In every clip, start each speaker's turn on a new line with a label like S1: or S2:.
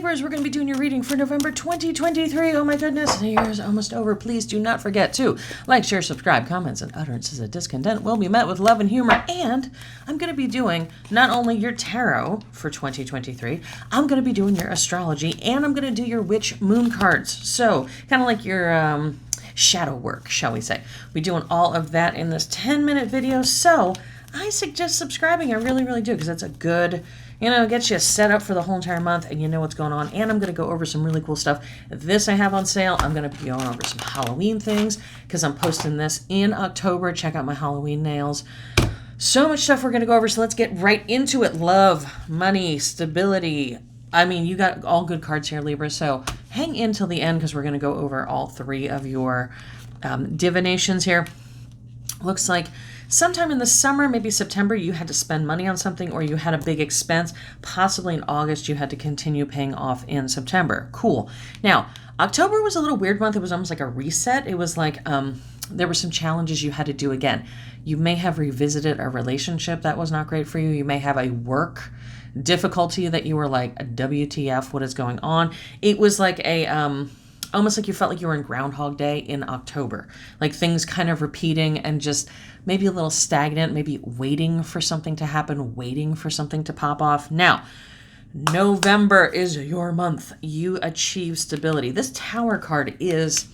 S1: Libras, we're going to be doing your reading for November 2023. Oh my goodness, the year is almost over. Please do not forget to like, share, subscribe. Comments and utterances of discontent will be met with love and humor. And I'm going to be doing not only your tarot for 2023, I'm going to be doing your astrology, and I'm going to do your witch moon cards. So kind of like your shadow work, shall we say. We're doing all of that in this 10-minute video. So I suggest subscribing. I really, really do, because that's a good, gets you set up for the whole entire month and you know what's going on. And I'm going to go over some really cool stuff. This I have on sale. I'm going to be going over some Halloween things because I'm posting this in October. Check out my Halloween nails. So much stuff we're going to go over. So let's get right into it. Love, money, stability. I mean, you got all good cards here, Libra. So hang in till the end because we're going to go over all three of your divinations here. Looks like sometime in the summer, maybe September, you had to spend money on something, or you had a big expense. Possibly in August, you had to continue paying off in September. Cool. Now, October was a little weird month. It was almost like a reset. It was like there were some challenges you had to do again. You may have revisited a relationship that was not great for you. You may have a work difficulty that you were like, WTF, what is going on? It was like a almost like you felt like you were in Groundhog Day in October, like things kind of repeating and just maybe a little stagnant, maybe waiting for something to happen, waiting for something to pop off. Now, November is your month. You achieve stability. This Tower card is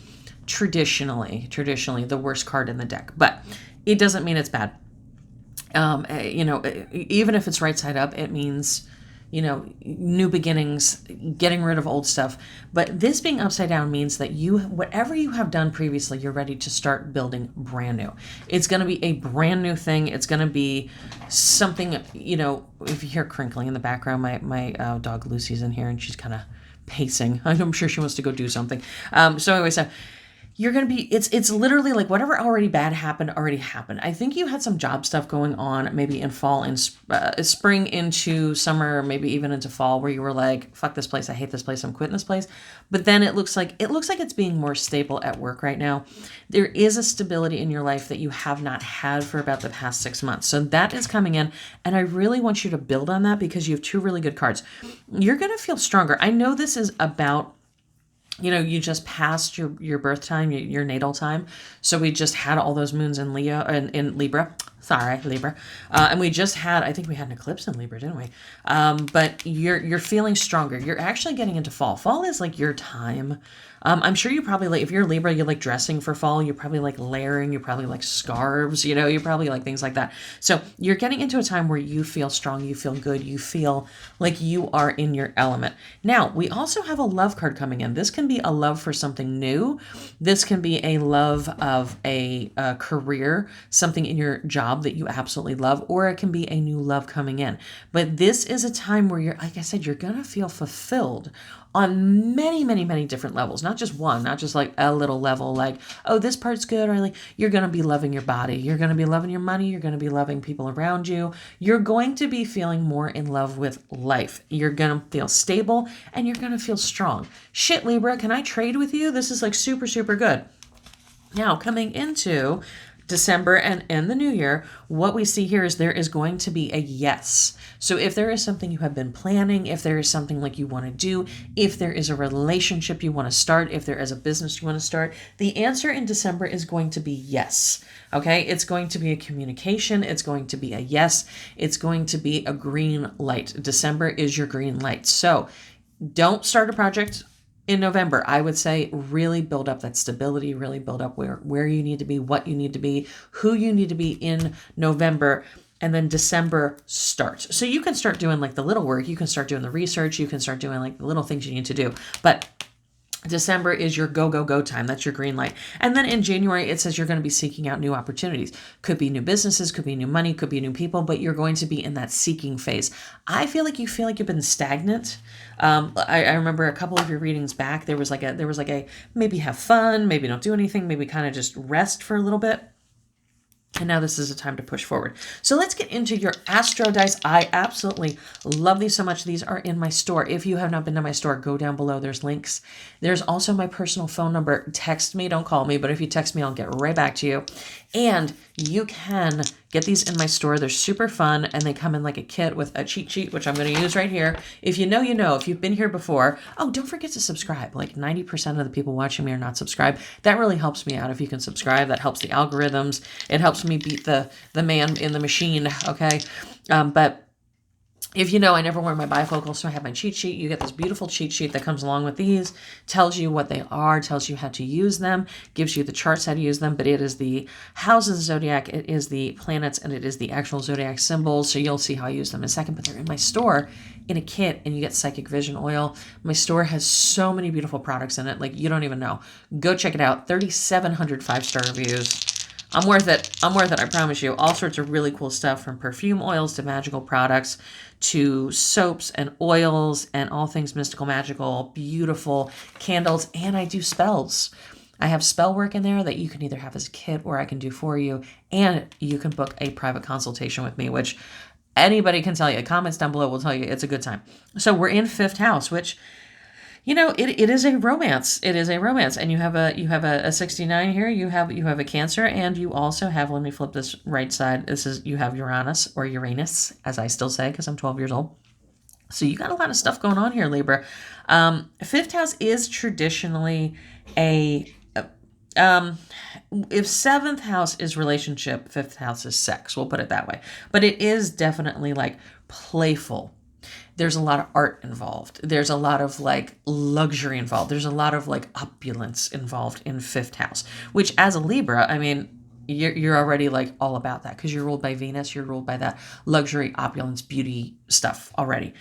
S1: traditionally the worst card in the deck, but it doesn't mean it's bad. Even if it's right side up, it means, new beginnings, getting rid of old stuff. But this being upside down means that whatever you have done previously, you're ready to start building brand new. It's going to be a brand new thing. It's going to be something, if you hear crinkling in the background, my dog Lucy's in here and she's kind of pacing. I'm sure she wants to go do something. So you're going to be, it's literally like whatever already happened. I think you had some job stuff going on maybe in fall and spring into summer, maybe even into fall, where you were like, fuck this place. I hate this place. I'm quitting this place. But then it looks like it's being more stable at work right now. There is a stability in your life that you have not had for about the past 6 months. So that is coming in. And I really want you to build on that because you have two really good cards. You're going to feel stronger. I know this is about, you just passed your birth time, your natal time. So we just had all those moons in Leo and in Libra. Sorry, Libra. And we just had, I think we had an eclipse in Libra, didn't we? But you're feeling stronger. You're actually getting into fall. Fall is like your time. I'm sure you probably like, if you're Libra, you like dressing for fall. You probably like layering. You probably like scarves. You probably like things like that. So you're getting into a time where you feel strong. You feel good. You feel like you are in your element. Now, we also have a love card coming in. This can be a love for something new. This can be a love of a career, something in your job that you absolutely love, or it can be a new love coming in. But this is a time where you're, like I said, you're going to feel fulfilled on many, many, many different levels, not just one, not just like a little level, like, oh, this part's good, or like, you're going to be loving your body. You're going to be loving your money. You're going to be loving people around you. You're going to be feeling more in love with life. You're going to feel stable and you're going to feel strong. Shit, Libra, can I trade with you? This is like super, super good. Now, coming into December and the new year, what we see here is there is going to be a yes. So if there is something you have been planning, if there is something like you want to do, if there is a relationship you want to start, if there is a business you want to start, the answer in December is going to be yes. Okay? It's going to be a communication. It's going to be a yes. It's going to be a green light. December is your green light. So don't start a project in November. I would say really build up that stability, really build up where you need to be, what you need to be, who you need to be in November, and then December starts. So you can start doing like the little work, you can start doing the research, you can start doing like the little things you need to do. But December is your go, go, go time. That's your green light. And then in January, it says you're going to be seeking out new opportunities. Could be new businesses, could be new money, could be new people, but you're going to be in that seeking phase. I feel like you've been stagnant. I remember a couple of your readings back, there was like a maybe have fun, maybe don't do anything, maybe kind of just rest for a little bit. And now this is a time to push forward. So let's get into your Astro Dice. I absolutely love these so much. These are in my store. If you have not been to my store, go down below. There's links. There's also my personal phone number. Text me, don't call me, but if you text me, I'll get right back to you. And you can Get these in my store. They're super fun, and they come in like a kit with a cheat sheet, which I'm going to use right here. If you know, you know. If you've been here before, oh, don't forget to subscribe. Like 90% of the people watching me are not subscribed. That really helps me out if you can subscribe. That helps the algorithms. It helps me beat the man in the machine, okay? But if you know, I never wear my bifocals, so I have my cheat sheet. You get this beautiful cheat sheet that comes along with these, tells you what they are, tells you how to use them, gives you the charts how to use them, but it is the houses of the zodiac, it is the planets, and it is the actual zodiac symbols, so you'll see how I use them in a second, but they're in my store in a kit, and you get psychic vision oil. My store has so many beautiful products in it, like you don't even know. Go check it out. 3,700 5-star reviews. I'm worth it. I'm worth it, I promise you. All sorts of really cool stuff, from perfume oils to magical products to soaps and oils and all things mystical, magical, beautiful candles. And I do spells. I have spell work in there that you can either have as a kit or I can do for you. And you can book a private consultation with me, which anybody can tell you. Comments down below will tell you it's a good time. So we're in 5th house, which, you know, it is a romance. It is a romance. And you have a 69 here. You have a Cancer, and you also have, let me flip this right side. You have Uranus, or Uranus, as I still say, because I'm 12 years old. So you got a lot of stuff going on here, Libra. 5th house is traditionally if 7th house is relationship, 5th house is sex. We'll put it that way. But it is definitely like playful. There's a lot of art involved. There's a lot of like luxury involved. There's a lot of like opulence involved in 5th house, which as a Libra, I mean, you're already like all about that because you're ruled by Venus. You're ruled by that luxury, opulence, beauty stuff already.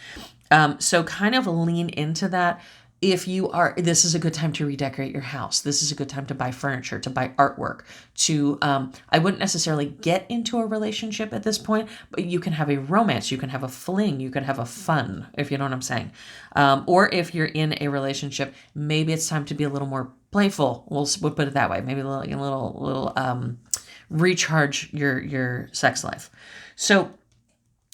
S1: So kind of lean into that. If you are, this is a good time to redecorate your house. This is a good time to buy furniture, to buy artwork, to, I wouldn't necessarily get into a relationship at this point, but you can have a romance, you can have a fling, you can have a fun, if you know what I'm saying. Or if you're in a relationship, maybe it's time to be a little more playful. We'll put it that way. Maybe a little recharge your sex life. So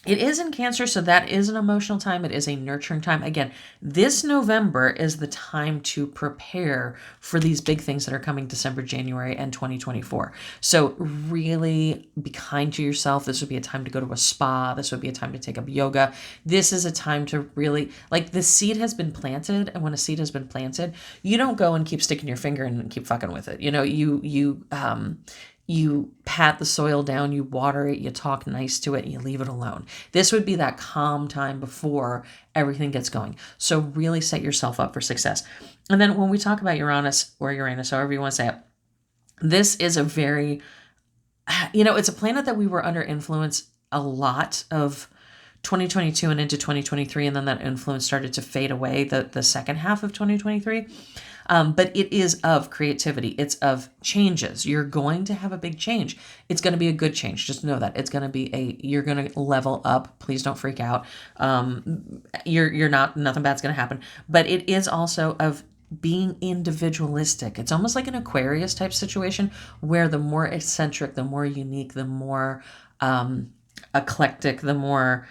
S1: it is in Cancer, so that is an emotional time. It is a nurturing time. Again, this November is the time to prepare for these big things that are coming December, January, and 2024. So really be kind to yourself. This would be a time to go to a spa. This would be a time to take up yoga. This is a time to really, like, the seed has been planted, and when a seed has been planted, you don't go and keep sticking your finger and keep fucking with it. You know, you pat the soil down, you water it, you talk nice to it, and you leave it alone. This would be that calm time before everything gets going. So really set yourself up for success. And then when we talk about Uranus, or Uranus, however you want to say it, this is a very, you know, it's a planet that we were under influence a lot of 2022 and into 2023, and then that influence started to fade away the second half of 2023. But it is of creativity. It's of changes. You're going to have a big change. It's going to be a good change. Just know that it's going to be you're going to level up. Please don't freak out. You're not, nothing bad's going to happen, but it is also of being individualistic. It's almost like an Aquarius type situation where the more eccentric, the more unique, the more, eclectic, the more,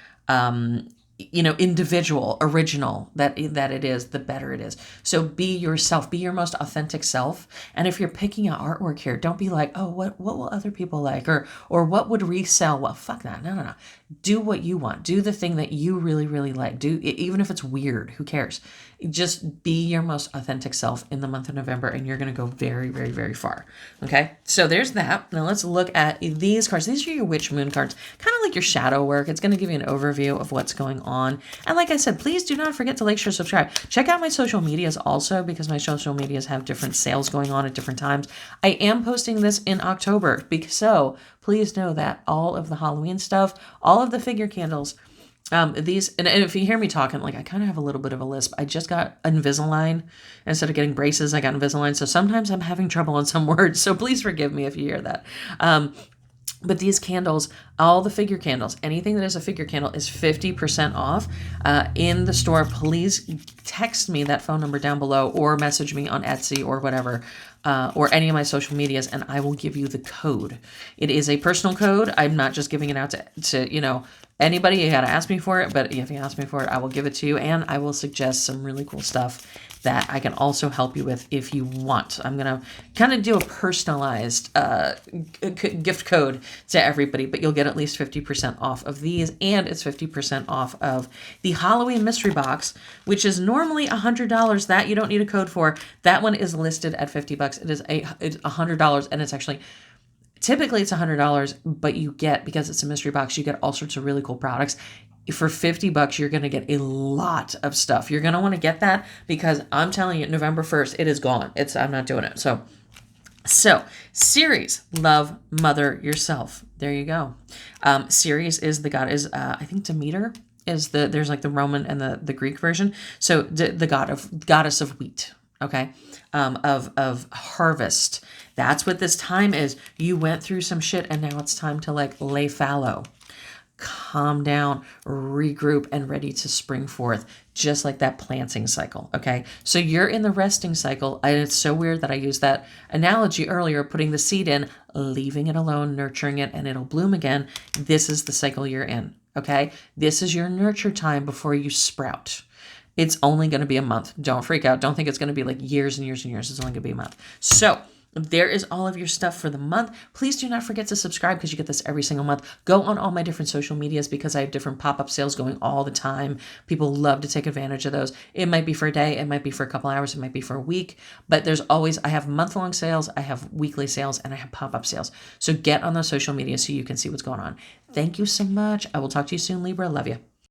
S1: individual, original that it is, the better it is. So be yourself, be your most authentic self. And if you're picking out artwork here, don't be like, oh, what will other people like? Or what would resell? Well, fuck that. No. Do what you want. Do the thing that you really, really like. Do, even if it's weird, who cares? Just be your most authentic self in the month of November, and you're going to go very, very, very far. Okay. So there's that. Now let's look at these cards. These are your witch moon cards, kind of like your shadow work. It's going to give you an overview of what's going on. And like I said, please do not forget to like, share, subscribe. Check out my social medias also, because my social medias have different sales going on at different times. I am posting this in October, so please know that all of the Halloween stuff, all of the figure candles, these, and if you hear me talking, like I kind of have a little bit of a lisp. I just got Invisalign. Instead of getting braces, I got Invisalign. So sometimes I'm having trouble on some words. So please forgive me if you hear that. But these candles, all the figure candles, anything that is a figure candle is 50% off in the store. Please text me that phone number down below, or message me on Etsy or whatever, or any of my social medias, and I will give you the code. It is a personal code. I'm not just giving it out to anybody. You got to ask me for it, but if you ask me for it, I will give it to you, and I will suggest some really cool stuff that I can also help you with if you want. I'm going to kind of do a personalized gift code to everybody, but you'll get at least 50% off of these, and it's 50% off of the Halloween mystery box, which is normally $100. That you don't need a code for. That one is listed at $50. It's $100, and it's actually typically it's $100, but you get, because it's a mystery box, you get all sorts of really cool products. For $50, you're going to get a lot of stuff. You're going to want to get that, because I'm telling you, November 1st, it is gone. I'm not doing it. So Ceres, love, mother yourself. There you go. Ceres is the god, I think Demeter is there's like the Roman and the Greek version. So the goddess of wheat. Okay. Of harvest. That's what this time is. You went through some shit, and now it's time to like lay fallow. Calm down, regroup, and ready to spring forth, just like that planting cycle. Okay, so you're in the resting cycle, and it's so weird that I used that analogy earlier, putting the seed in, leaving it alone, nurturing it, and it'll bloom again. This is the cycle you're in. Okay, this is your nurture time before you sprout. It's only going to be a month. Don't freak out. Don't think it's going to be like years and years and years. It's only going to be a month. So there is all of your stuff for the month. Please do not forget to subscribe, because you get this every single month. Go on all my different social medias, because I have different pop-up sales going all the time. People love to take advantage of those. It might be for a day. It might be for a couple hours. It might be for a week. But I have month-long sales. I have weekly sales, and I have pop-up sales. So get on those social media so you can see what's going on. Thank you so much. I will talk to you soon, Libra. Love you.